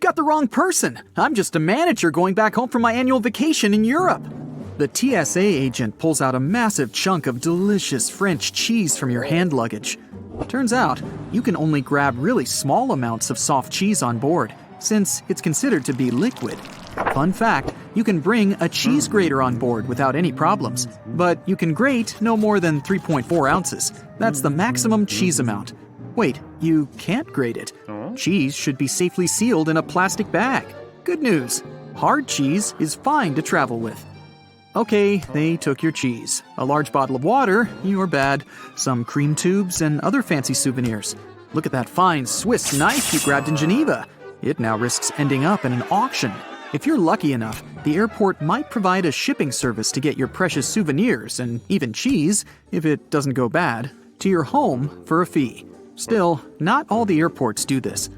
got the wrong person. I'm just a manager going back home from my annual vacation in Europe. The TSA agent pulls out a massive chunk of delicious French cheese from your hand luggage. Turns out, you can only grab really small amounts of soft cheese on board, since it's considered to be liquid. Fun fact, you can bring a cheese grater on board without any problems, but you can grate no more than 3.4 ounces. That's the maximum cheese amount. Wait, you can't grate it. Cheese should be safely sealed in a plastic bag. Good news, hard cheese is fine to travel with. Okay, they took your cheese, a large bottle of water, you're bad, some cream tubes, and other fancy souvenirs. Look at that fine Swiss knife you grabbed in Geneva. It now risks ending up in an auction. If you're lucky enough, the airport might provide a shipping service to get your precious souvenirs, and even cheese, if it doesn't go bad, to your home for a fee. Still, not all the airports do this.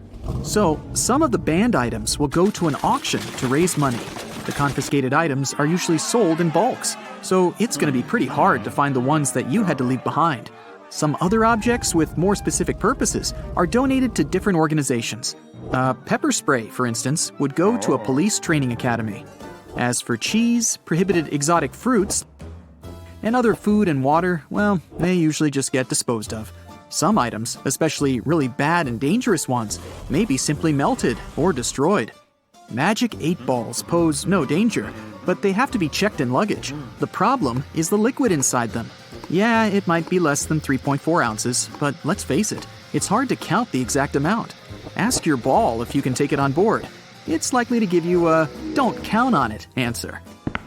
So, some of the banned items will go to an auction to raise money. The confiscated items are usually sold in bulks, so it's going to be pretty hard to find the ones that you had to leave behind. Some other objects with more specific purposes are donated to different organizations. Pepper spray, for instance, would go to a police training academy. As for cheese, prohibited exotic fruits, and other food and water, well, they usually just get disposed of. Some items, especially really bad and dangerous ones, may be simply melted or destroyed. Magic 8 balls pose no danger, but they have to be checked in luggage. The problem is the liquid inside them. Yeah, it might be less than 3.4 ounces, but let's face it, it's hard to count the exact amount. Ask your ball if you can take it on board. It's likely to give you a "don't count on it" answer.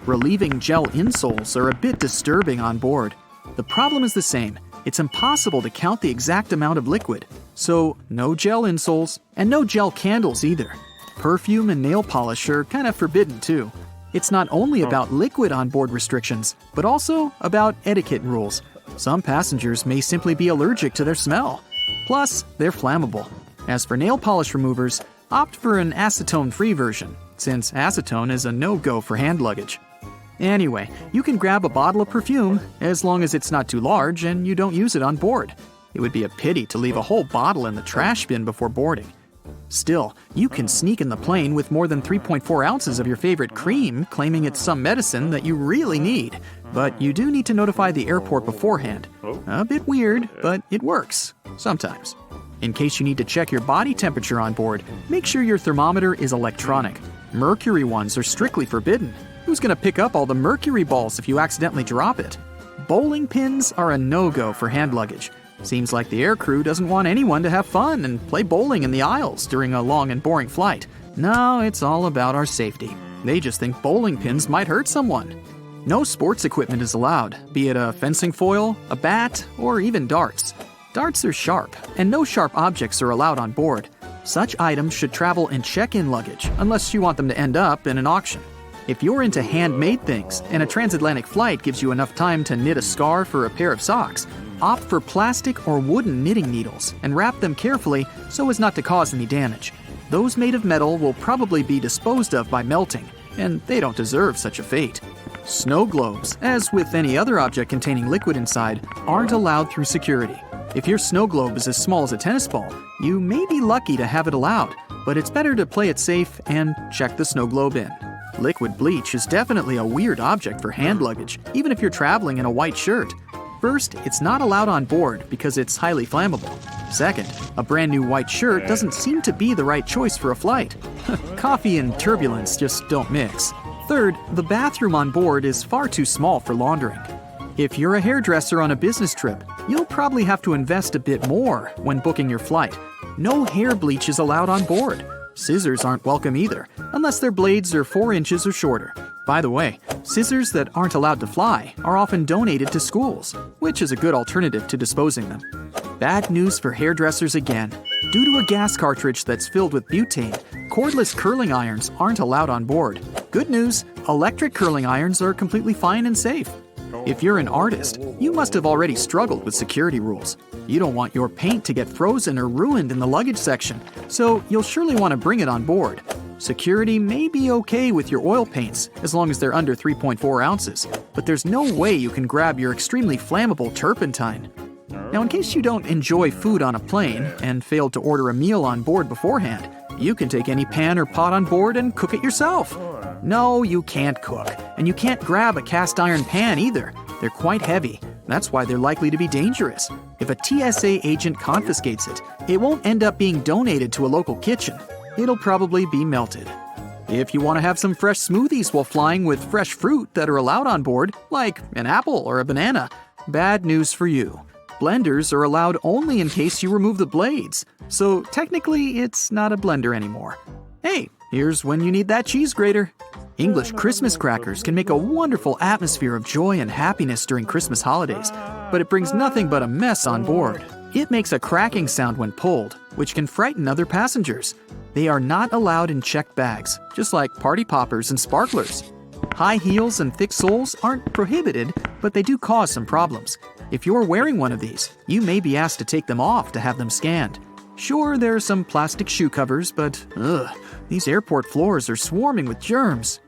Relieving gel insoles are a bit disturbing on board. The problem is the same. It's impossible to count the exact amount of liquid. So, no gel insoles, and no gel candles either. Perfume and nail polish are kind of forbidden too. It's not only about liquid on-board restrictions, but also about etiquette rules. Some passengers may simply be allergic to their smell. Plus, they're flammable. As for nail polish removers, opt for an acetone-free version, since acetone is a no-go for hand luggage. Anyway, you can grab a bottle of perfume, as long as it's not too large and you don't use it on board. It would be a pity to leave a whole bottle in the trash bin before boarding. Still, you can sneak in the plane with more than 3.4 ounces of your favorite cream, claiming it's some medicine that you really need. But you do need to notify the airport beforehand. A bit weird, but it works. Sometimes. In case you need to check your body temperature on board, make sure your thermometer is electronic. Mercury ones are strictly forbidden. Who's going to pick up all the mercury balls if you accidentally drop it? Bowling pins are a no-go for hand luggage. Seems like the aircrew doesn't want anyone to have fun and play bowling in the aisles during a long and boring flight. No, it's all about our safety. They just think bowling pins might hurt someone. No sports equipment is allowed, be it a fencing foil, a bat, or even darts. Darts are sharp, and no sharp objects are allowed on board. Such items should travel in check-in luggage, unless you want them to end up in an auction. If you're into handmade things, and a transatlantic flight gives you enough time to knit a scarf or a pair of socks, opt for plastic or wooden knitting needles and wrap them carefully so as not to cause any damage. Those made of metal will probably be disposed of by melting, and they don't deserve such a fate. Snow globes, as with any other object containing liquid inside, aren't allowed through security. If your snow globe is as small as a tennis ball, you may be lucky to have it allowed, but it's better to play it safe and check the snow globe in. Liquid bleach is definitely a weird object for hand luggage, even if you're traveling in a white shirt. First, it's not allowed on board because it's highly flammable. Second, a brand new white shirt doesn't seem to be the right choice for a flight. Coffee and turbulence just don't mix. Third, the bathroom on board is far too small for laundering. If you're a hairdresser on a business trip, you'll probably have to invest a bit more when booking your flight. No hair bleach is allowed on board. Scissors aren't welcome either, unless their blades are 4 inches or shorter. By the way, scissors that aren't allowed to fly are often donated to schools, which is a good alternative to disposing them. Bad news for hairdressers again. Due to a gas cartridge that's filled with butane, cordless curling irons aren't allowed on board. Good news, electric curling irons are completely fine and safe. If you're an artist, you must have already struggled with security rules. You don't want your paint to get frozen or ruined in the luggage section, so you'll surely want to bring it on board. Security may be okay with your oil paints as long as they're under 3.4 ounces, but there's no way you can grab your extremely flammable turpentine. Now, in case you don't enjoy food on a plane and failed to order a meal on board beforehand, You can take any pan or pot on board and cook it yourself. No, you can't cook, and you can't grab a cast iron pan either. They're quite heavy. That's why they're likely to be dangerous. If a TSA agent confiscates it, it won't end up being donated to a local kitchen. It'll probably be melted. If you want to have some fresh smoothies while flying with fresh fruit that are allowed on board, like an apple or a banana, bad news for you. Blenders are allowed only in case you remove the blades, so technically it's not a blender anymore. Hey, here's when you need that cheese grater. English Christmas crackers can make a wonderful atmosphere of joy and happiness during Christmas holidays, but it brings nothing but a mess on board. It makes a cracking sound when pulled, which can frighten other passengers. They are not allowed in checked bags, just like party poppers and sparklers. High heels and thick soles aren't prohibited, but they do cause some problems. If you're wearing one of these, you may be asked to take them off to have them scanned. Sure, there are some plastic shoe covers, but these airport floors are swarming with germs.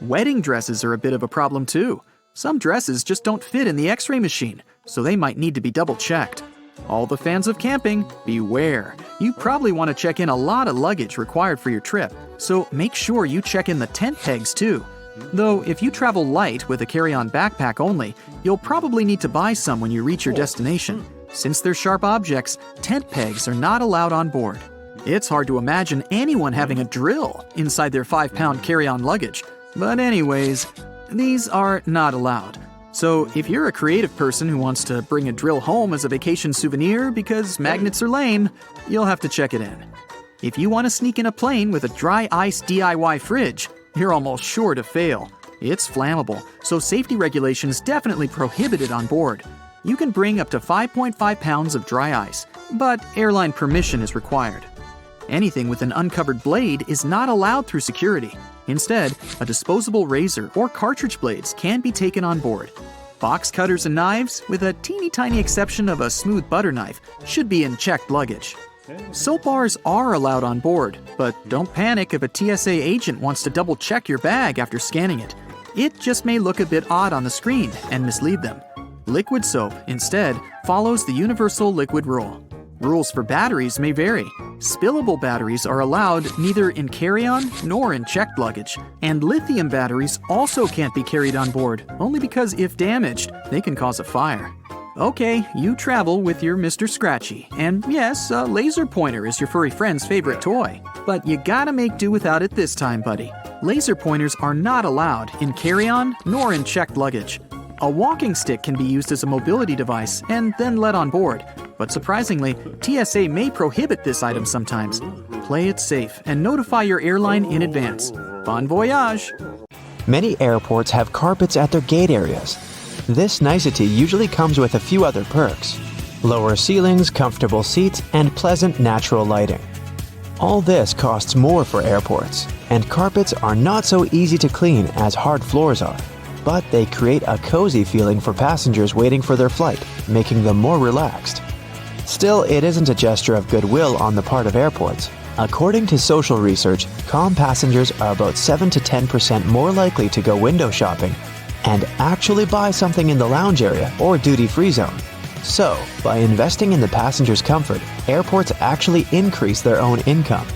Wedding dresses are a bit of a problem too. Some dresses just don't fit in the X-ray machine, so they might need to be double-checked. All the fans of camping, beware. You probably want to check in a lot of luggage required for your trip, so make sure you check in the tent pegs too. Though, if you travel light with a carry-on backpack only, you'll probably need to buy some when you reach your destination. Since they're sharp objects, tent pegs are not allowed on board. It's hard to imagine anyone having a drill inside their 5-pound carry-on luggage. But anyways, these are not allowed. So if you're a creative person who wants to bring a drill home as a vacation souvenir because magnets are lame, you'll have to check it in. If you want to sneak in a plane with a dry ice DIY fridge, you're almost sure to fail. It's flammable, so safety regulations definitely prohibit it on board. You can bring up to 5.5 pounds of dry ice, but airline permission is required. Anything with an uncovered blade is not allowed through security. Instead, a disposable razor or cartridge blades can be taken on board. Box cutters and knives, with a teeny tiny exception of a smooth butter knife, should be in checked luggage. Soap bars are allowed on board, but don't panic if a TSA agent wants to double-check your bag after scanning it. It just may look a bit odd on the screen and mislead them. Liquid soap, instead, follows the universal liquid rule. Rules for batteries may vary. Spillable batteries are allowed neither in carry-on nor in checked luggage. And lithium batteries also can't be carried on board, only because if damaged, they can cause a fire. Okay, you travel with your Mr. Scratchy, and yes, a laser pointer is your furry friend's favorite toy. But you gotta make do without it this time, buddy. Laser pointers are not allowed in carry-on nor in checked luggage. A walking stick can be used as a mobility device and then let on board, but surprisingly, TSA may prohibit this item sometimes. Play it safe and notify your airline in advance. Bon voyage! Many airports have carpets at their gate areas. This nicety usually comes with a few other perks: lower ceilings, comfortable seats, and pleasant natural lighting. All this costs more for airports, and carpets are not so easy to clean as hard floors are. But they create a cozy feeling for passengers waiting for their flight, making them more relaxed. Still, it isn't a gesture of goodwill on the part of airports. According to social research, calm passengers are about 7 to 10% more likely to go window shopping and actually buy something in the lounge area or duty-free zone. So, by investing in the passenger's comfort, airports actually increase their own income.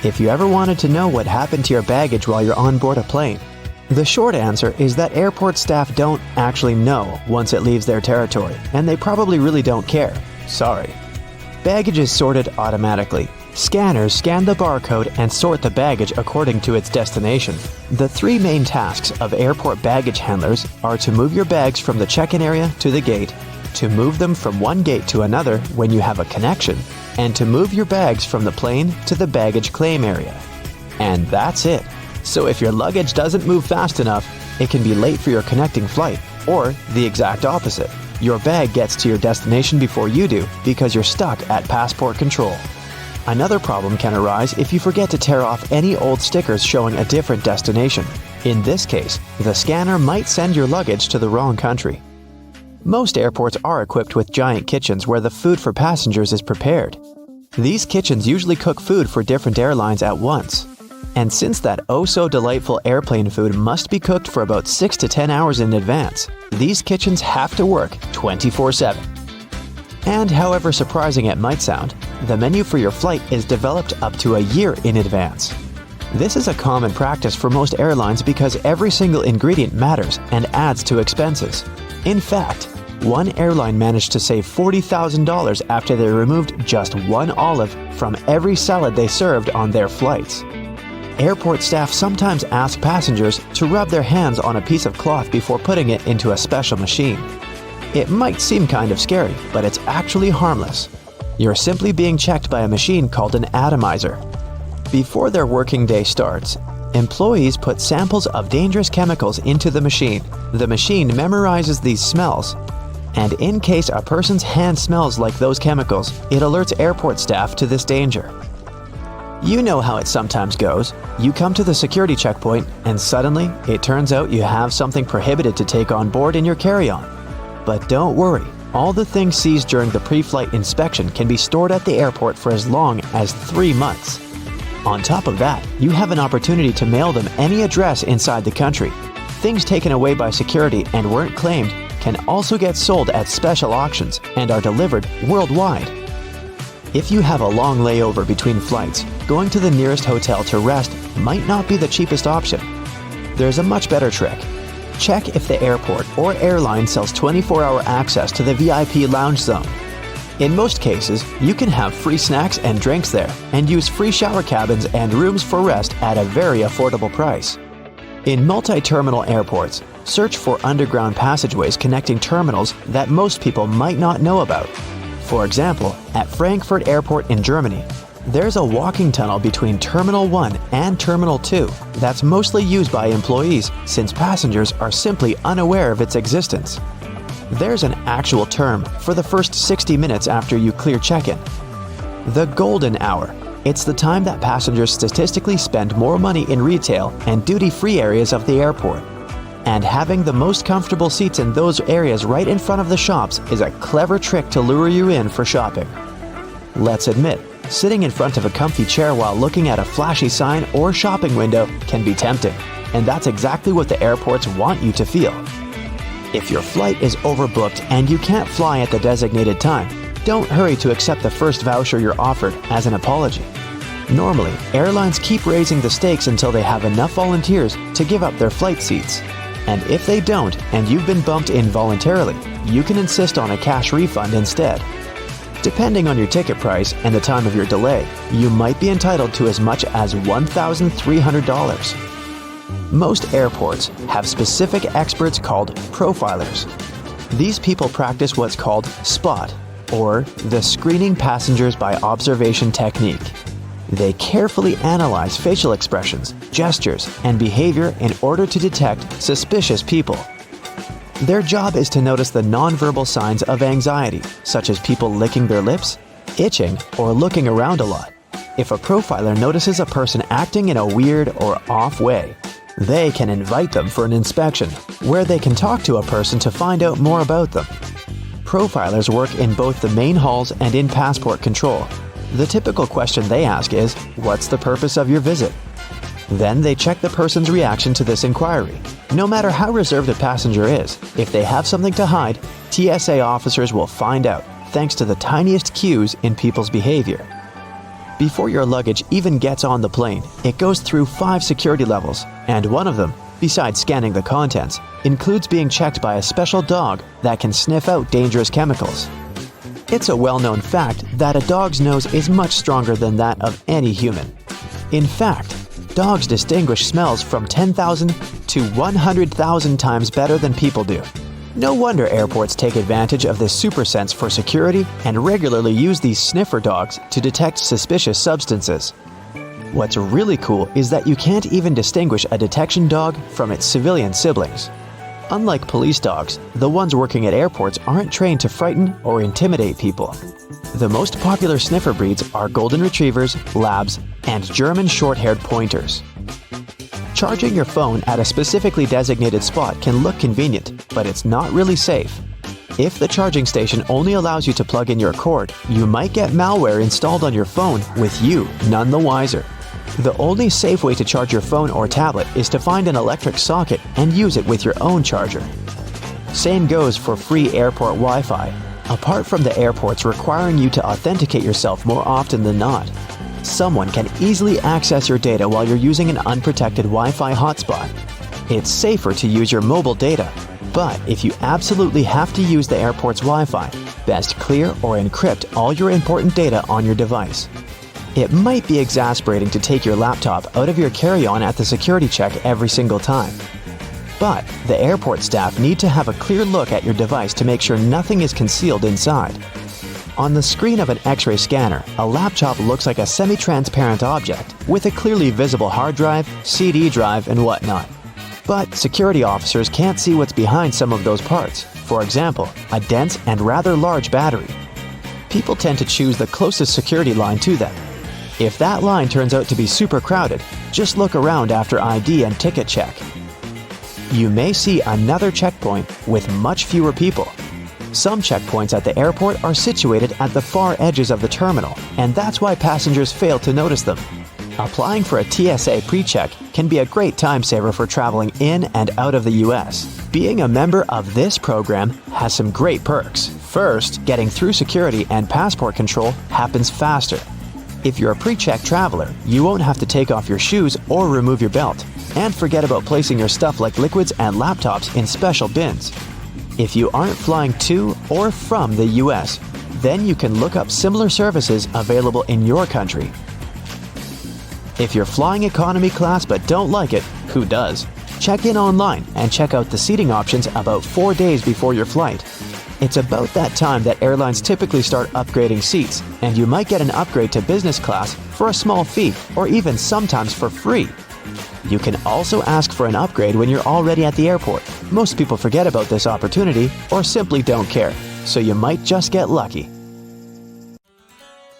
If you ever wanted to know what happened to your baggage while you're on board a plane, the short answer is that airport staff don't actually know once it leaves their territory, and they probably really don't care. Sorry. Baggage is sorted automatically. Scanners scan the barcode and sort the baggage according to its destination. The three main tasks of airport baggage handlers are to move your bags from the check-in area to the gate, to move them from one gate to another when you have a connection, and to move your bags from the plane to the baggage claim area. And that's it. So if your luggage doesn't move fast enough, it can be late for your connecting flight, or the exact opposite. Your bag gets to your destination before you do because you're stuck at passport control. Another problem can arise if you forget to tear off any old stickers showing a different destination. In this case, the scanner might send your luggage to the wrong country. Most airports are equipped with giant kitchens where the food for passengers is prepared. These kitchens usually cook food for different airlines at once. And since that oh-so-delightful airplane food must be cooked for about 6 to 10 hours in advance, these kitchens have to work 24/7. And however surprising it might sound, the menu for your flight is developed up to a year in advance. This is a common practice for most airlines because every single ingredient matters and adds to expenses. In fact, one airline managed to save $40,000 after they removed just one olive from every salad they served on their flights. Airport staff sometimes ask passengers to rub their hands on a piece of cloth before putting it into a special machine. It might seem kind of scary, but it's actually harmless. You're simply being checked by a machine called an atomizer. Before their working day starts, employees put samples of dangerous chemicals into the machine. The machine memorizes these smells, and in case a person's hand smells like those chemicals, it alerts airport staff to this danger. You know how it sometimes goes. You come to the security checkpoint, and suddenly, it turns out you have something prohibited to take on board in your carry-on. But don't worry, all the things seized during the pre-flight inspection can be stored at the airport for as long as 3 months. On top of that, you have an opportunity to mail them any address inside the country. Things taken away by security and weren't claimed can also get sold at special auctions and are delivered worldwide. If you have a long layover between flights, going to the nearest hotel to rest might not be the cheapest option. There's a much better trick. Check if the airport or airline sells 24-hour access to the VIP lounge zone. In most cases, you can have free snacks and drinks there and use free shower cabins and rooms for rest at a very affordable price. In multi-terminal airports, search for underground passageways connecting terminals that most people might not know about. For example, at Frankfurt Airport in Germany, there's a walking tunnel between Terminal 1 and Terminal 2 that's mostly used by employees since passengers are simply unaware of its existence. There's an actual term for the first 60 minutes after you clear check-in. The golden hour. It's the time that passengers statistically spend more money in retail and duty-free areas of the airport. And having the most comfortable seats in those areas right in front of the shops is a clever trick to lure you in for shopping. Let's admit, sitting in front of a comfy chair while looking at a flashy sign or shopping window can be tempting, and that's exactly what the airports want you to feel. If your flight is overbooked and you can't fly at the designated time, don't hurry to accept the first voucher you're offered as an apology. Normally, airlines keep raising the stakes until they have enough volunteers to give up their flight seats. And if they don't, and you've been bumped in voluntarily, you can insist on a cash refund instead. Depending on your ticket price and the time of your delay, you might be entitled to as much as $1,300. Most airports have specific experts called profilers. These people practice what's called SPOT, or the Screening Passengers by Observation technique. They carefully analyze facial expressions, gestures, and behavior in order to detect suspicious people. Their job is to notice the nonverbal signs of anxiety, such as people licking their lips, itching, or looking around a lot. If a profiler notices a person acting in a weird or off way, they can invite them for an inspection, where they can talk to a person to find out more about them. Profilers work in both the main halls and in passport control. The typical question they ask is, "What's the purpose of your visit?" Then they check the person's reaction to this inquiry. No matter how reserved a passenger is, if they have something to hide, TSA officers will find out, thanks to the tiniest cues in people's behavior. Before your luggage even gets on the plane, it goes through 5 security levels, and one of them, besides scanning the contents, includes being checked by a special dog that can sniff out dangerous chemicals. It's a well-known fact that a dog's nose is much stronger than that of any human. In fact, dogs distinguish smells from 10,000 to 100,000 times better than people do. No wonder airports take advantage of this super sense for security and regularly use these sniffer dogs to detect suspicious substances. What's really cool is that you can't even distinguish a detection dog from its civilian siblings. Unlike police dogs, the ones working at airports aren't trained to frighten or intimidate people. The most popular sniffer breeds are Golden Retrievers, Labs, and German short-haired pointers. Charging your phone at a specifically designated spot can look convenient, but it's not really safe. If the charging station only allows you to plug in your cord, you might get malware installed on your phone with you none the wiser. The only safe way to charge your phone or tablet is to find an electric socket and use it with your own charger. Same goes for free airport Wi-Fi. Apart from the airports requiring you to authenticate yourself more often than not, someone can easily access your data while you're using an unprotected Wi-Fi hotspot. It's safer to use your mobile data, but if you absolutely have to use the airport's Wi-Fi, best clear or encrypt all your important data on your device. It might be exasperating to take your laptop out of your carry-on at the security check every single time. But the airport staff need to have a clear look at your device to make sure nothing is concealed inside. On the screen of an X-ray scanner, a laptop looks like a semi-transparent object with a clearly visible hard drive, CD drive, and whatnot. But security officers can't see what's behind some of those parts. For example, a dense and rather large battery. People tend to choose the closest security line to them. If that line turns out to be super crowded, just look around after ID and ticket check. You may see another checkpoint with much fewer people. Some checkpoints at the airport are situated at the far edges of the terminal, and that's why passengers fail to notice them. Applying for a TSA pre-check can be a great time saver for traveling in and out of the US. Being a member of this program has some great perks. First, getting through security and passport control happens faster. If you're a pre-check traveler, you won't have to take off your shoes or remove your belt. And forget about placing your stuff like liquids and laptops in special bins. If you aren't flying to or from the US, then you can look up similar services available in your country. If you're flying economy class but don't like it, who does? Check in online and check out the seating options about 4 days before your flight. It's about that time that airlines typically start upgrading seats, and you might get an upgrade to business class for a small fee or even sometimes for free. You can also ask for an upgrade when you're already at the airport. Most people forget about this opportunity or simply don't care, so you might just get lucky.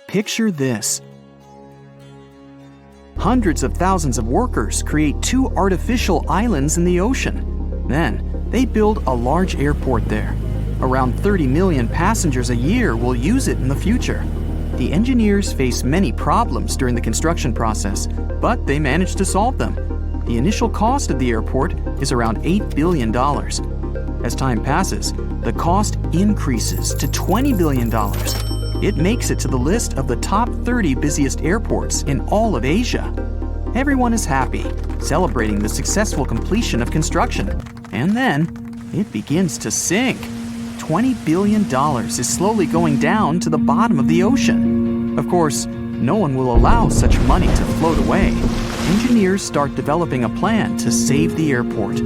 Picture this. Hundreds of thousands of workers create 2 artificial islands in the ocean. Then, they build a large airport there. Around 30 million passengers a year will use it in the future. The engineers face many problems during the construction process, but they managed to solve them. The initial cost of the airport is around $8 billion. As time passes, the cost increases to $20 billion. It makes it to the list of the top 30 busiest airports in all of Asia. Everyone is happy, celebrating the successful completion of construction. And then, it begins to sink. $20 billion is slowly going down to the bottom of the ocean. Of course, no one will allow such money to float away. Engineers start developing a plan to save the airport.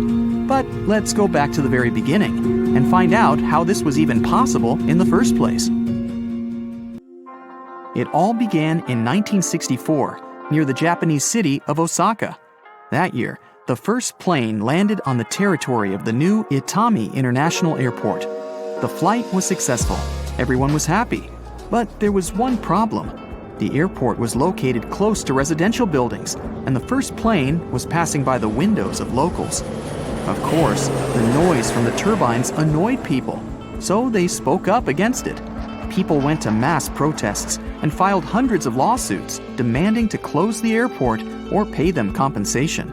But let's go back to the very beginning and find out how this was even possible in the first place. It all began in 1964 near the Japanese city of Osaka. That year, the first plane landed on the territory of the new Itami International Airport. The flight was successful. Everyone was happy. But there was one problem. The airport was located close to residential buildings, and the first plane was passing by the windows of locals. Of course, the noise from the turbines annoyed people, so they spoke up against it. People went to mass protests and filed hundreds of lawsuits demanding to close the airport or pay them compensation.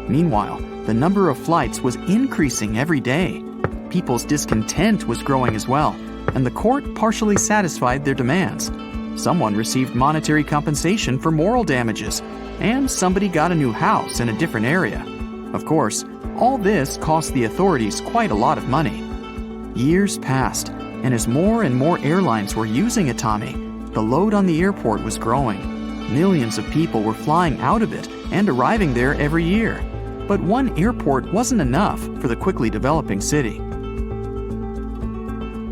Meanwhile, the number of flights was increasing every day. People's discontent was growing as well, and the court partially satisfied their demands. Someone received monetary compensation for moral damages, and somebody got a new house in a different area. Of course, all this cost the authorities quite a lot of money. Years passed, and as more and more airlines were using Itami, the load on the airport was growing. Millions of people were flying out of it and arriving there every year. But one airport wasn't enough for the quickly developing city.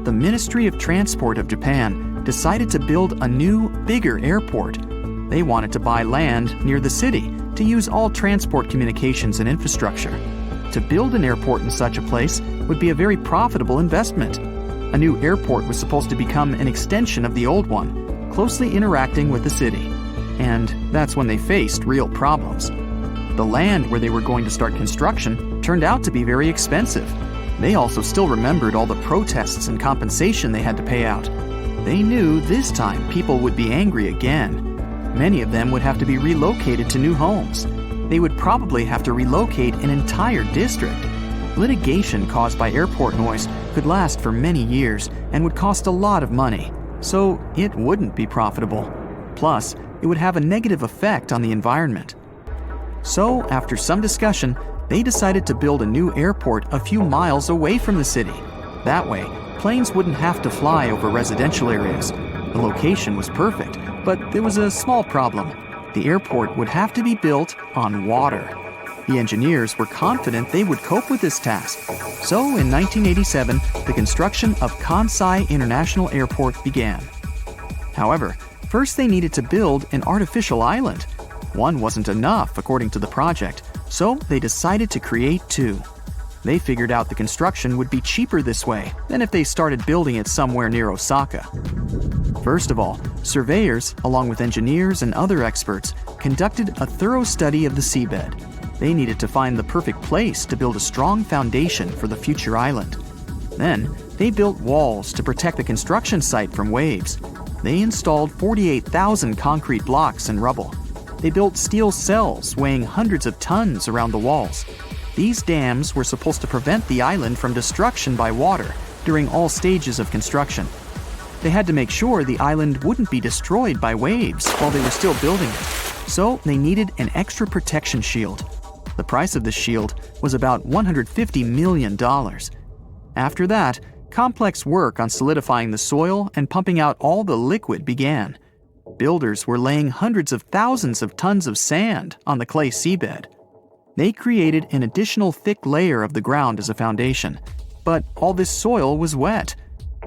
The Ministry of Transport of Japan decided to build a new, bigger airport. They wanted to buy land near the city to use all transport communications and infrastructure. To build an airport in such a place would be a very profitable investment. A new airport was supposed to become an extension of the old one, closely interacting with the city. And that's when they faced real problems. The land where they were going to start construction turned out to be very expensive. They also still remembered all the protests and compensation they had to pay out. They knew this time people would be angry again. Many of them would have to be relocated to new homes. They would probably have to relocate an entire district. Litigation caused by airport noise could last for many years and would cost a lot of money, so it wouldn't be profitable. Plus, it would have a negative effect on the environment. So, after some discussion, they decided to build a new airport a few miles away from the city. That way, planes wouldn't have to fly over residential areas. The location was perfect, but there was a small problem. The airport would have to be built on water. The engineers were confident they would cope with this task. So, in 1987, the construction of Kansai International Airport began. However, first they needed to build an artificial island. One wasn't enough, according to the project, so they decided to create two. They figured out the construction would be cheaper this way than if they started building it somewhere near Osaka. First of all, surveyors, along with engineers and other experts, conducted a thorough study of the seabed. They needed to find the perfect place to build a strong foundation for the future island. Then, they built walls to protect the construction site from waves. They installed 48,000 concrete blocks and rubble. They built steel cells weighing hundreds of tons around the walls. These dams were supposed to prevent the island from destruction by water during all stages of construction. They had to make sure the island wouldn't be destroyed by waves while they were still building it, so they needed an extra protection shield. The price of this shield was about $150 million. After that, complex work on solidifying the soil and pumping out all the liquid began. Builders were laying hundreds of thousands of tons of sand on the clay seabed. They created an additional thick layer of the ground as a foundation, but all this soil was wet.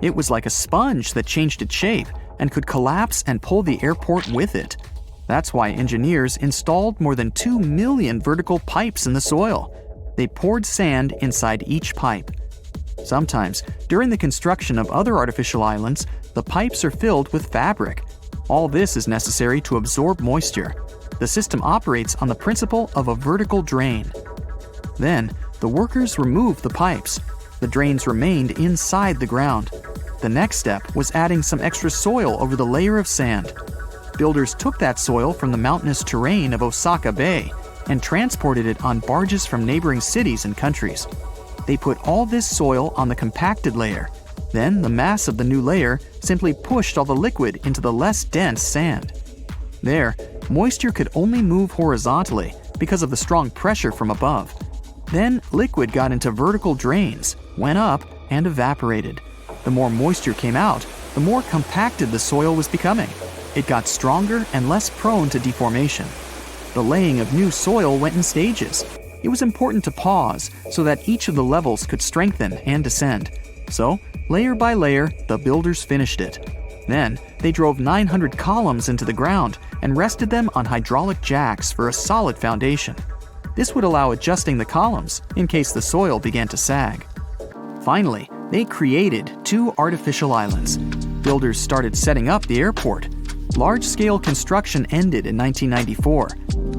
It was like a sponge that changed its shape and could collapse and pull the airport with it. That's why engineers installed more than 2 million vertical pipes in the soil. They poured sand inside each pipe. Sometimes, during the construction of other artificial islands, the pipes are filled with fabric. All this is necessary to absorb moisture. The system operates on the principle of a vertical drain. Then, the workers removed the pipes. The drains remained inside the ground. The next step was adding some extra soil over the layer of sand. Builders took that soil from the mountainous terrain of Osaka Bay and transported it on barges from neighboring cities and countries. They put all this soil on the compacted layer. Then the mass of the new layer simply pushed all the liquid into the less dense sand. There, moisture could only move horizontally because of the strong pressure from above. Then liquid got into vertical drains, went up, and evaporated. The more moisture came out, the more compacted the soil was becoming. It got stronger and less prone to deformation. The laying of new soil went in stages. It was important to pause so that each of the levels could strengthen and descend. So, layer by layer, the builders finished it. Then, they drove 900 columns into the ground and rested them on hydraulic jacks for a solid foundation. This would allow adjusting the columns in case the soil began to sag. Finally, they created two artificial islands. Builders started setting up the airport. Large-scale construction ended in 1994.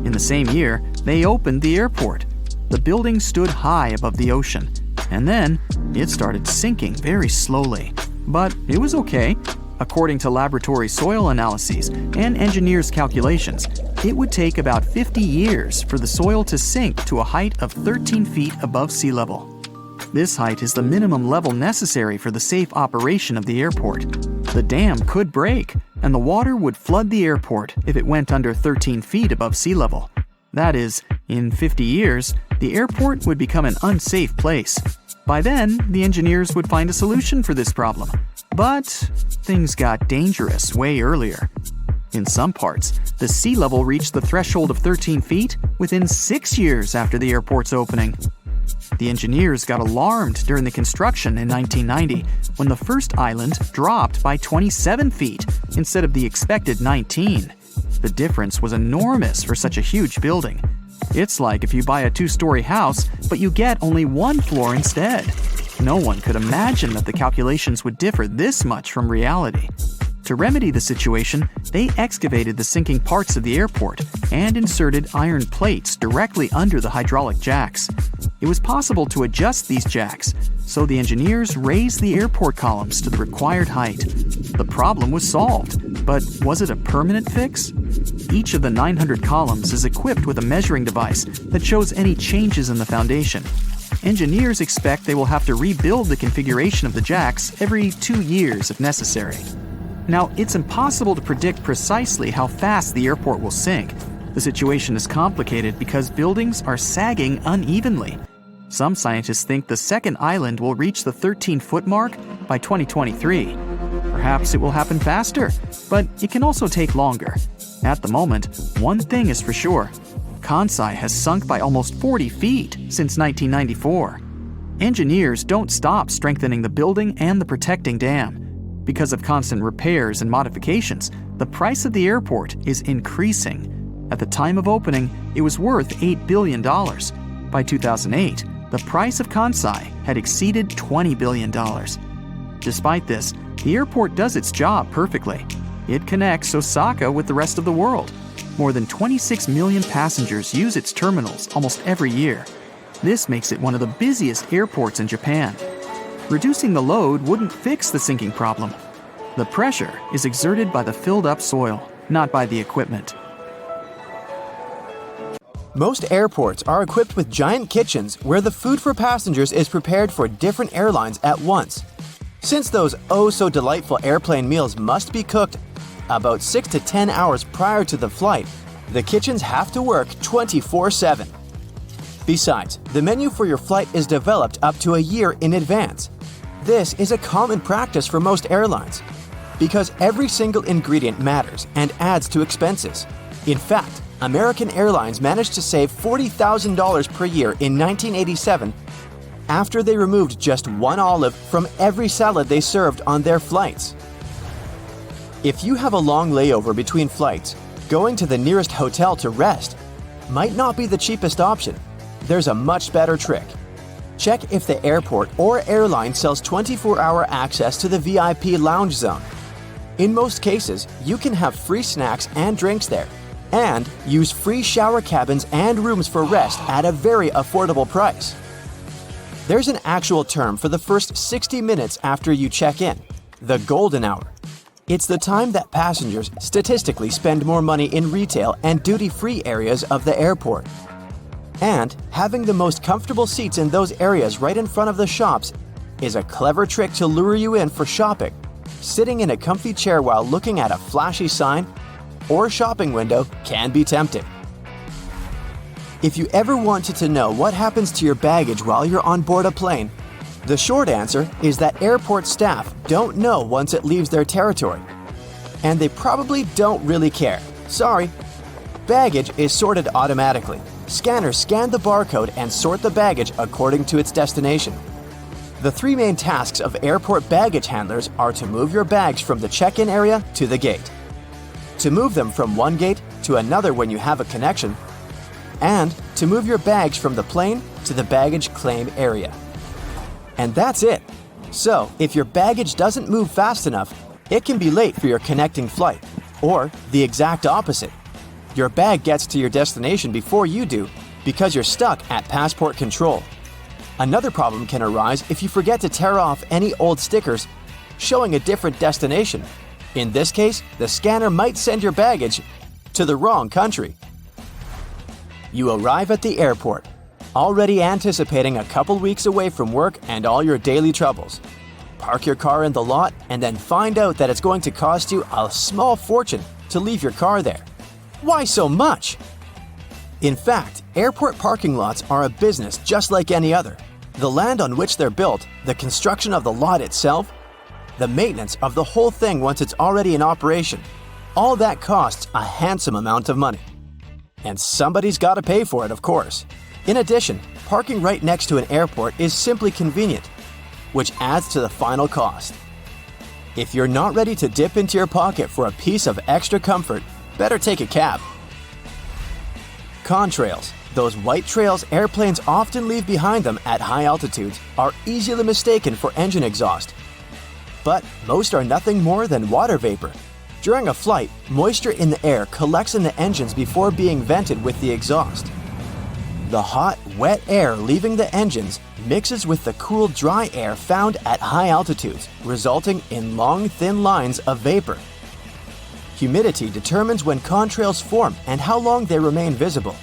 In the same year, they opened the airport. The building stood high above the ocean, and then it started sinking very slowly. But it was okay. According to laboratory soil analyses and engineers' calculations, it would take about 50 years for the soil to sink to a height of 13 feet above sea level. This height is the minimum level necessary for the safe operation of the airport. The dam could break, and the water would flood the airport if it went under 13 feet above sea level. That is, in 50 years, the airport would become an unsafe place. By then, the engineers would find a solution for this problem. But things got dangerous way earlier. In some parts, the sea level reached the threshold of 13 feet within 6 years after the airport's opening. The engineers got alarmed during the construction in 1990 when the first island dropped by 27 feet instead of the expected 19. The difference was enormous for such a huge building. It's like if you buy a 2-story house, but you get only 1 floor instead. No one could imagine that the calculations would differ this much from reality. To remedy the situation, they excavated the sinking parts of the airport and inserted iron plates directly under the hydraulic jacks. It was possible to adjust these jacks, so the engineers raised the airport columns to the required height. The problem was solved, but was it a permanent fix? Each of the 900 columns is equipped with a measuring device that shows any changes in the foundation. Engineers expect they will have to rebuild the configuration of the jacks every 2 years if necessary. Now, it's impossible to predict precisely how fast the airport will sink. The situation is complicated because buildings are sagging unevenly. Some scientists think the second island will reach the 13-foot mark by 2023. Perhaps it will happen faster, but it can also take longer. At the moment, one thing is for sure. Kansai has sunk by almost 40 feet since 1994. Engineers don't stop strengthening the building and the protecting dam. Because of constant repairs and modifications, the price of the airport is increasing. At the time of opening, it was worth $8 billion. By 2008, the price of Kansai had exceeded $20 billion. Despite this, the airport does its job perfectly. It connects Osaka with the rest of the world. More than 26 million passengers use its terminals almost every year. This makes it one of the busiest airports in Japan. Reducing the load wouldn't fix the sinking problem. The pressure is exerted by the filled-up soil, not by the equipment. Most airports are equipped with giant kitchens where the food for passengers is prepared for different airlines at once. Since those oh-so-delightful airplane meals must be cooked about 6 to 10 hours prior to the flight, the kitchens have to work 24/7. Besides, the menu for your flight is developed up to a year in advance. This is a common practice for most airlines because every single ingredient matters and adds to expenses. In fact, American Airlines managed to save $40,000 per year in 1987 after they removed just one olive from every salad they served on their flights. If you have a long layover between flights, going to the nearest hotel to rest might not be the cheapest option. There's a much better trick. Check if the airport or airline sells 24-hour access to the VIP lounge zone. In most cases, you can have free snacks and drinks there, and use free shower cabins and rooms for rest at a very affordable price. There's an actual term for the first 60 minutes after you check in, the golden hour. It's the time that passengers statistically spend more money in retail and duty-free areas of the airport. And having the most comfortable seats in those areas right in front of the shops is a clever trick to lure you in for shopping. Sitting in a comfy chair while looking at a flashy sign or shopping window can be tempting. If you ever wanted to know what happens to your baggage while you're on board a plane, the short answer is that airport staff don't know once it leaves their territory. And they probably don't really care. Sorry. Baggage is sorted automatically. Scanners scan the barcode and sort the baggage according to its destination. The three main tasks of airport baggage handlers are to move your bags from the check-in area to the gate, to move them from one gate to another when you have a connection, and to move your bags from the plane to the baggage claim area. And that's it. So, if your baggage doesn't move fast enough, it can be late for your connecting flight, or the exact opposite. Your bag gets to your destination before you do because you're stuck at passport control. Another problem can arise if you forget to tear off any old stickers showing a different destination. In this case, the scanner might send your baggage to the wrong country. You arrive at the airport, already anticipating a couple weeks away from work and all your daily troubles. Park your car in the lot and then find out that it's going to cost you a small fortune to leave your car there. Why so much? In fact, airport parking lots are a business just like any other. The land on which they're built, the construction of the lot itself, the maintenance of the whole thing once it's already in operation, all that costs a handsome amount of money. And somebody's got to pay for it, of course. In addition, parking right next to an airport is simply convenient, which adds to the final cost. If you're not ready to dip into your pocket for a piece of extra comfort, better take a cab. Contrails, those white trails airplanes often leave behind them at high altitudes, are easily mistaken for engine exhaust. But most are nothing more than water vapor. During a flight, moisture in the air collects in the engines before being vented with the exhaust. The hot, wet air leaving the engines mixes with the cool, dry air found at high altitudes, resulting in long, thin lines of vapor. Humidity determines when contrails form and how long they remain visible.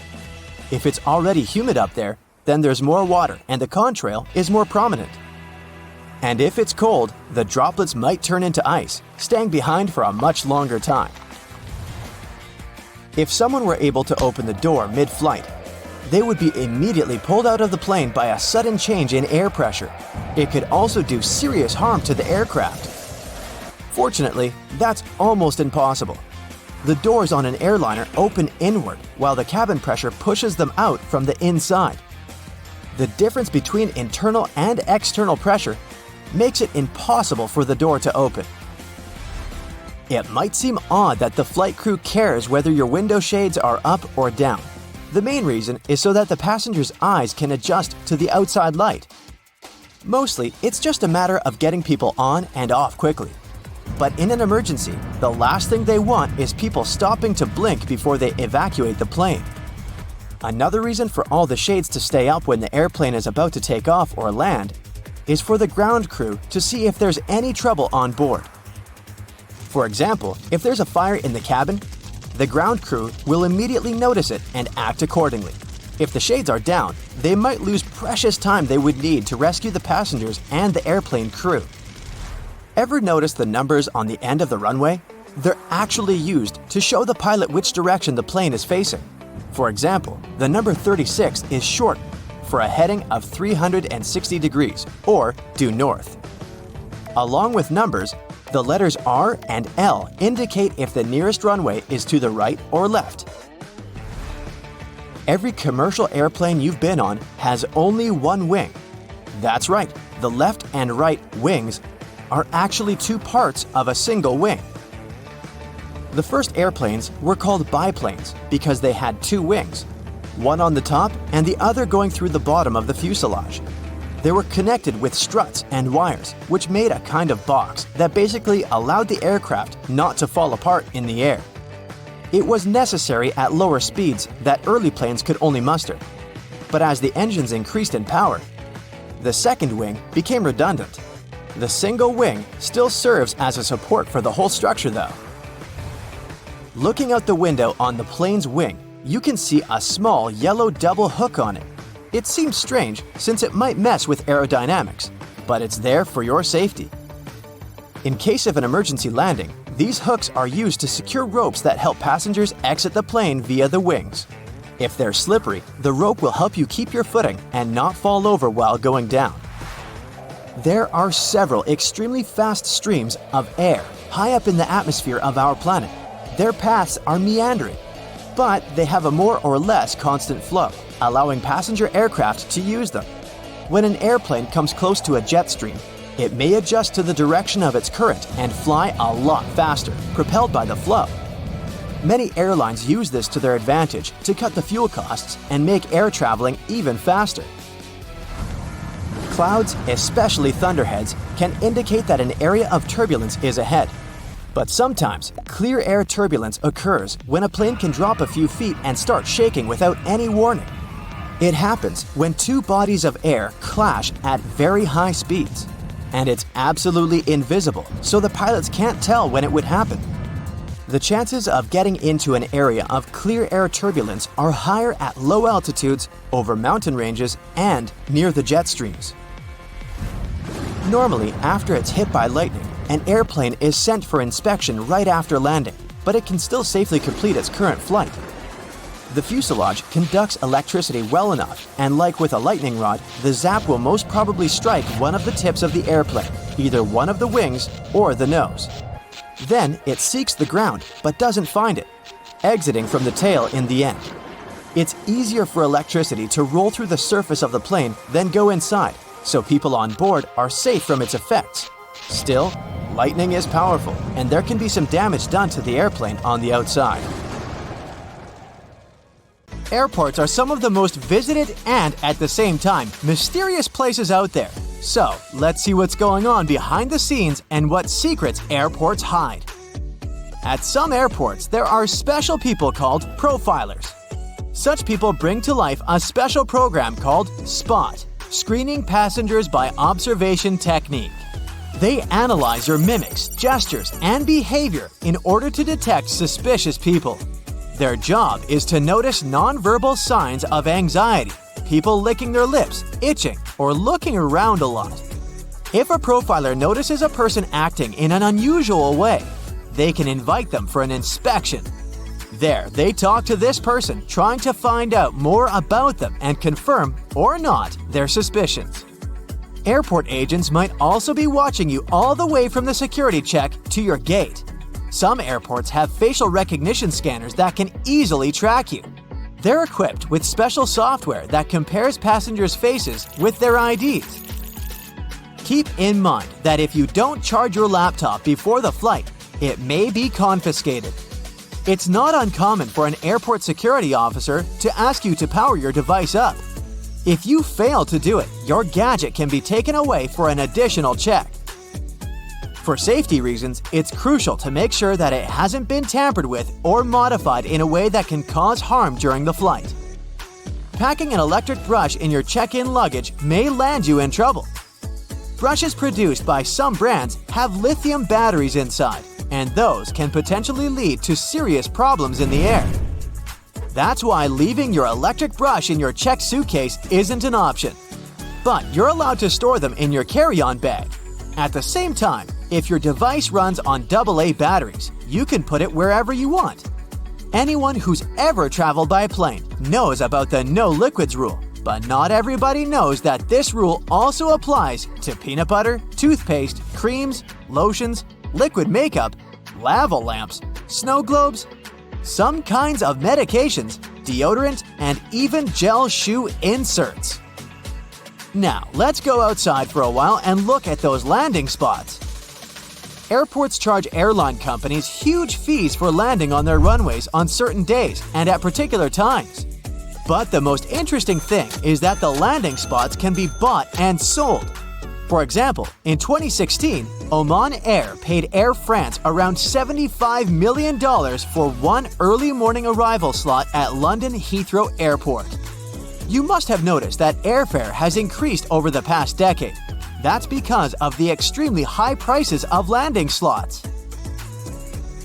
If it's already humid up there, then there's more water and the contrail is more prominent. And if it's cold, the droplets might turn into ice, staying behind for a much longer time. If someone were able to open the door mid-flight, they would be immediately pulled out of the plane by a sudden change in air pressure. It could also do serious harm to the aircraft. Fortunately, that's almost impossible. The doors on an airliner open inward while the cabin pressure pushes them out from the inside. The difference between internal and external pressure makes it impossible for the door to open. It might seem odd that the flight crew cares whether your window shades are up or down. The main reason is so that the passenger's eyes can adjust to the outside light. Mostly, it's just a matter of getting people on and off quickly. But in an emergency, the last thing they want is people stopping to blink before they evacuate the plane. Another reason for all the shades to stay up when the airplane is about to take off or land is for the ground crew to see if there's any trouble on board. For example, if there's a fire in the cabin, the ground crew will immediately notice it and act accordingly. If the shades are down, they might lose precious time they would need to rescue the passengers and the airplane crew. Ever notice the numbers on the end of the runway? They're actually used to show the pilot which direction the plane is facing. For example, the number 36 is short for a heading of 360 degrees, or due north. Along with numbers, the letters R and L indicate if the nearest runway is to the right or left. Every commercial airplane you've been on has only one wing. That's right, the left and right wings are actually two parts of a single wing. The first airplanes were called biplanes because they had two wings, one on the top and the other going through the bottom of the fuselage. They were connected with struts and wires, which made a kind of box that basically allowed the aircraft not to fall apart in the air. It was necessary at lower speeds that early planes could only muster. But as the engines increased in power, the second wing became redundant. The single wing still serves as a support for the whole structure though. Looking out the window on the plane's wing, you can see a small yellow double hook on it. It seems strange since it might mess with aerodynamics, but it's there for your safety. In case of an emergency landing, these hooks are used to secure ropes that help passengers exit the plane via the wings. If they're slippery, the rope will help you keep your footing and not fall over while going down. There are several extremely fast streams of air high up in the atmosphere of our planet. Their paths are meandering, but they have a more or less constant flow, allowing passenger aircraft to use them. When an airplane comes close to a jet stream, it may adjust to the direction of its current and fly a lot faster, propelled by the flow. Many airlines use this to their advantage to cut the fuel costs and make air traveling even faster. Clouds, especially thunderheads, can indicate that an area of turbulence is ahead. But sometimes, clear air turbulence occurs when a plane can drop a few feet and start shaking without any warning. It happens when two bodies of air clash at very high speeds. And it's absolutely invisible, so the pilots can't tell when it would happen. The chances of getting into an area of clear air turbulence are higher at low altitudes, over mountain ranges, and near the jet streams. Normally, after it's hit by lightning, an airplane is sent for inspection right after landing, but it can still safely complete its current flight. The fuselage conducts electricity well enough, and like with a lightning rod, the zap will most probably strike one of the tips of the airplane, either one of the wings or the nose. Then it seeks the ground, but doesn't find it, exiting from the tail in the end. It's easier for electricity to roll through the surface of the plane than go inside, so people on board are safe from its effects. Still, lightning is powerful, and there can be some damage done to the airplane on the outside. Airports are some of the most visited and, at the same time, mysterious places out there. So, let's see what's going on behind the scenes and what secrets airports hide. At some airports, there are special people called profilers. Such people bring to life a special program called SPOT, Screening Passengers by Observation Technique. They analyze your mimics, gestures, and behavior in order to detect suspicious people. Their job is to notice nonverbal signs of anxiety, people licking their lips, itching, or looking around a lot. If a profiler notices a person acting in an unusual way, they can invite them for an inspection. There, they talk to this person, trying to find out more about them and confirm, or not, their suspicions. Airport agents might also be watching you all the way from the security check to your gate. Some airports have facial recognition scanners that can easily track you. They're equipped with special software that compares passengers' faces with their IDs. Keep in mind that if you don't charge your laptop before the flight, it may be confiscated. It's not uncommon for an airport security officer to ask you to power your device up. If you fail to do it, your gadget can be taken away for an additional check. For safety reasons, it's crucial to make sure that it hasn't been tampered with or modified in a way that can cause harm during the flight. Packing an electric brush in your check-in luggage may land you in trouble. Brushes produced by some brands have lithium batteries inside, and those can potentially lead to serious problems in the air. That's why leaving your electric brush in your checked suitcase isn't an option. But you're allowed to store them in your carry-on bag. At the same time, if your device runs on AA batteries, you can put it wherever you want. Anyone who's ever traveled by plane knows about the no liquids rule, but not everybody knows that this rule also applies to peanut butter, toothpaste, creams, lotions, liquid makeup, lava lamps, snow globes, some kinds of medications, deodorant, and even gel shoe inserts. Now, let's go outside for a while and look at those landing spots. Airports charge airline companies huge fees for landing on their runways on certain days and at particular times. But the most interesting thing is that the landing spots can be bought and sold. For example, in 2016, Oman Air paid Air France around $75 million for one early morning arrival slot at London Heathrow Airport. You must have noticed that airfare has increased over the past decade. That's because of the extremely high prices of landing slots.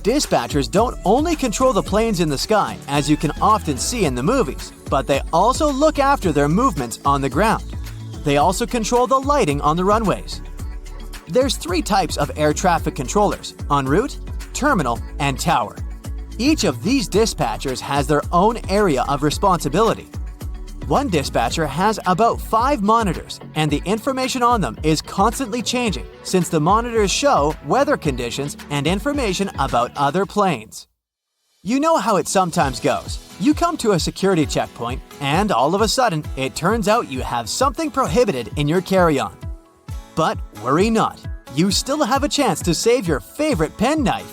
Dispatchers don't only control the planes in the sky, as you can often see in the movies, but they also look after their movements on the ground. They also control the lighting on the runways. There's 3 types of air traffic controllers: en route, terminal, and tower. Each of these dispatchers has their own area of responsibility. One dispatcher has about 5 monitors, and the information on them is constantly changing since the monitors show weather conditions and information about other planes. You know how it sometimes goes. You come to a security checkpoint, and all of a sudden, it turns out you have something prohibited in your carry-on. But worry not, you still have a chance to save your favorite penknife.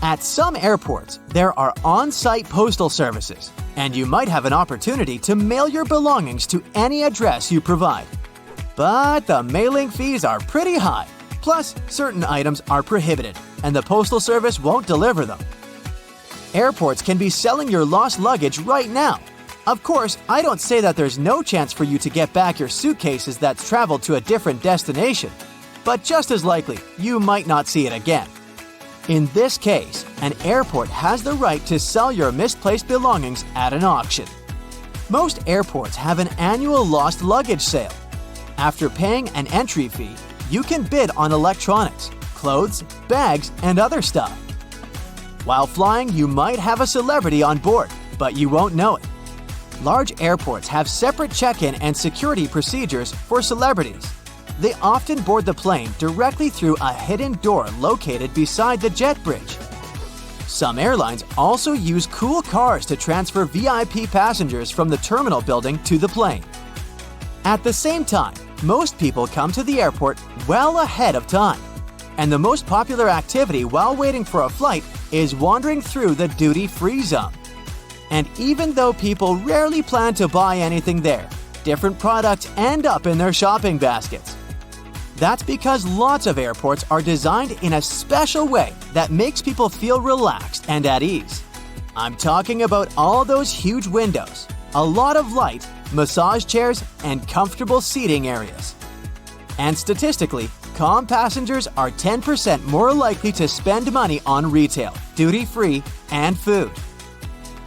At some airports, there are on-site postal services, and you might have an opportunity to mail your belongings to any address you provide. But the mailing fees are pretty high, plus certain items are prohibited, and the postal service won't deliver them. Airports can be selling your lost luggage right now. Of course, I don't say that there's no chance for you to get back your suitcases that's traveled to a different destination, but just as likely, you might not see it again. In this case, an airport has the right to sell your misplaced belongings at an auction. Most airports have an annual lost luggage sale. After paying an entry fee, you can bid on electronics, clothes, bags, and other stuff. While flying, you might have a celebrity on board, but you won't know it. Large airports have separate check-in and security procedures for celebrities. They often board the plane directly through a hidden door located beside the jet bridge. Some airlines also use cool cars to transfer VIP passengers from the terminal building to the plane. At the same time, most people come to the airport well ahead of time. And the most popular activity while waiting for a flight is wandering through the duty-free zone. And even though people rarely plan to buy anything there, different products end up in their shopping baskets. That's because lots of airports are designed in a special way that makes people feel relaxed and at ease. I'm talking about all those huge windows, a lot of light, massage chairs, and comfortable seating areas. And statistically, calm passengers are 10% more likely to spend money on retail, duty-free, and food.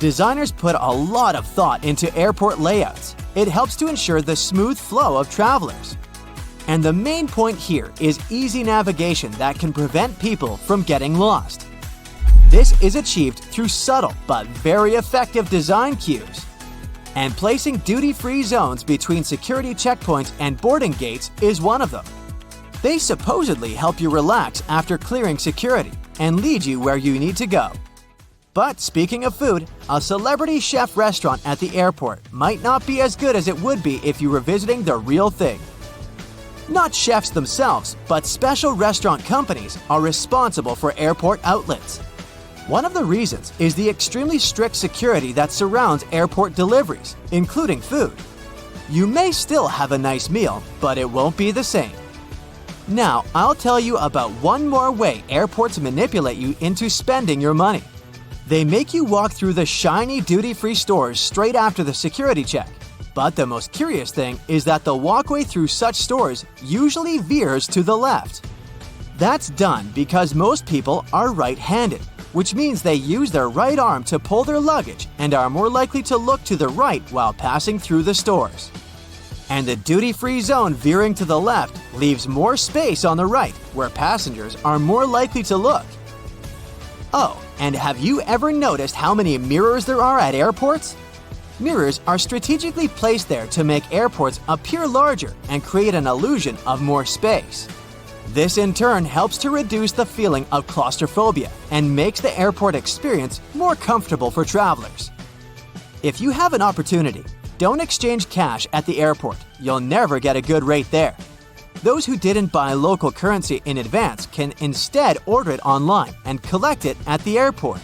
Designers put a lot of thought into airport layouts. It helps to ensure the smooth flow of travelers. And the main point here is easy navigation that can prevent people from getting lost. This is achieved through subtle but very effective design cues. And placing duty-free zones between security checkpoints and boarding gates is one of them. They supposedly help you relax after clearing security and lead you where you need to go. But speaking of food, a celebrity chef restaurant at the airport might not be as good as it would be if you were visiting the real thing. Not chefs themselves, but special restaurant companies are responsible for airport outlets. One of the reasons is the extremely strict security that surrounds airport deliveries, including food. You may still have a nice meal, but it won't be the same. Now, I'll tell you about one more way airports manipulate you into spending your money. They make you walk through the shiny duty-free stores straight after the security check. But the most curious thing is that the walkway through such stores usually veers to the left. That's done because most people are right-handed, which means they use their right arm to pull their luggage and are more likely to look to the right while passing through the stores. And the duty-free zone veering to the left leaves more space on the right, where passengers are more likely to look. Oh, and have you ever noticed how many mirrors there are at airports? Mirrors are strategically placed there to make airports appear larger and create an illusion of more space. This in turn helps to reduce the feeling of claustrophobia and makes the airport experience more comfortable for travelers. If you have an opportunity, don't exchange cash at the airport. You'll never get a good rate there. Those who didn't buy local currency in advance can instead order it online and collect it at the airport.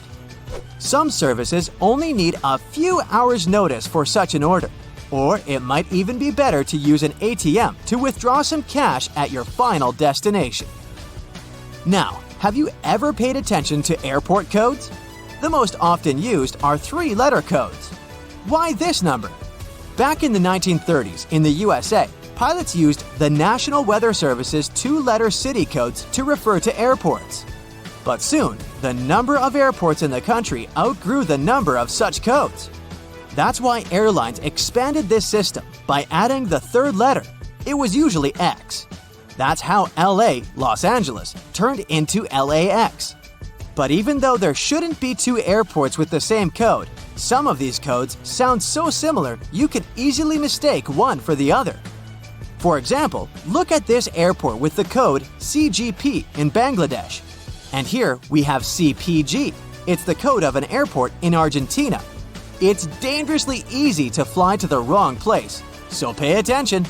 Some services only need a few hours' notice for such an order, or it might even be better to use an ATM to withdraw some cash at your final destination. Now, have you ever paid attention to airport codes? The most often used are 3-letter codes. Why this number? Back in the 1930s in the USA, pilots used the National Weather Service's 2-letter city codes to refer to airports. But soon, the number of airports in the country outgrew the number of such codes. That's why Airlines expanded this system by adding the 3rd letter. It was usually X. That's how LA, Los Angeles, turned into LAX. But even though there shouldn't be 2 airports with the same code, some of these codes sound so similar you could easily mistake one for the other. For example, look at this airport with the code CGP in Bangladesh. And here we have CPG. It's the code of an airport in Argentina. It's dangerously easy to fly to the wrong place, so pay attention